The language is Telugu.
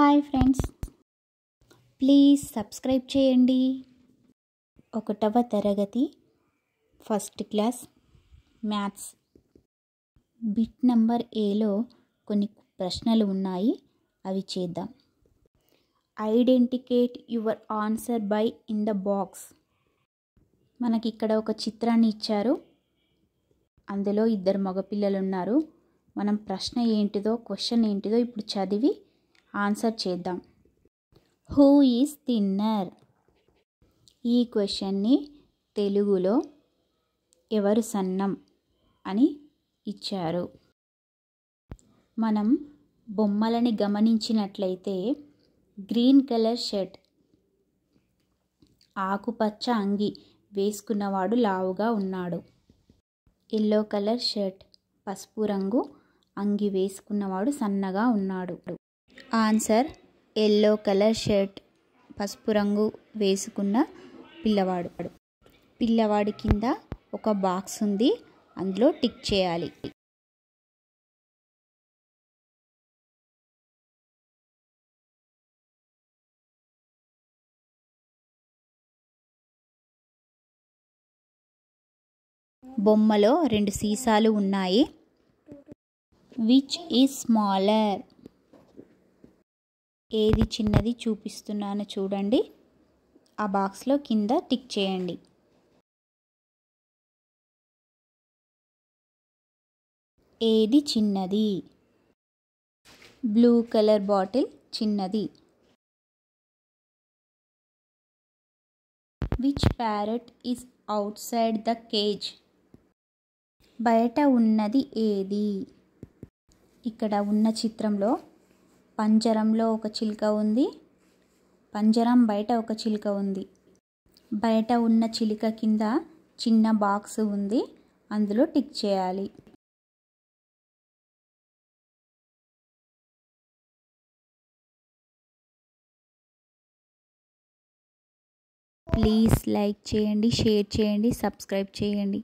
హాయ్ ఫ్రెండ్స్, ప్లీజ్ సబ్స్క్రైబ్ చేయండి. 1వ తరగతి first class maths bit number ఏలో కొన్ని ప్రశ్నలు ఉన్నాయి, అవి చేద్దాం. Identify your answer by in the box. మనకి ఇక్కడ ఒక చిత్రాన్ని ఇచ్చారు, అందులో 2 మగపిల్లలు ఉన్నారు. మనం ప్రశ్న ఏంటిదో, క్వశ్చన్ ఏంటిదో ఇప్పుడు చదివి ఆన్సర్ చేద్దాం. Who is thinner? ఈ క్వశ్చన్ని తెలుగులో ఎవరు సన్నం అని ఇచ్చారు. మనం బొమ్మలని గమనించినట్లయితే గ్రీన్ కలర్ షర్ట్, ఆకుపచ్చ అంగి వేసుకున్నవాడు లావుగా ఉన్నాడు. ఎల్లో కలర్ షర్ట్, పసుపు రంగు అంగి వేసుకున్నవాడు సన్నగా ఉన్నాడు. ఆన్సర్ ఎల్లో కలర్ షర్ట్, పసుపు రంగు వేసుకున్న పిల్లవాడు. పిల్లవాడి కింద ఒక బాక్స్ ఉంది, అందులో టిక్ చేయాలి. బొమ్మలో 2 సీసాలు ఉన్నాయి. Which is smaller? ఏది చిన్నది చూపిస్తున్నాను చూడండి. ఆ బాక్స్లో కింద టిక్ చేయండి. ఏది చిన్నది? బ్లూ కలర్ బాటిల్ చిన్నది. Which parrot is outside the cage? బయట ఉన్నది ఏది? ఇక్కడ ఉన్న చిత్రంలో పంజరంలో ఒక చిలుక ఉంది, పంజరం బయట ఒక చిలుక ఉంది. బయట ఉన్న చిలుక కింద చిన్న బాక్స్ ఉంది, అందులో టిక్ చేయాలి. ప్లీజ్ లైక్ చేయండి, షేర్ చేయండి, సబ్స్క్రైబ్ చేయండి.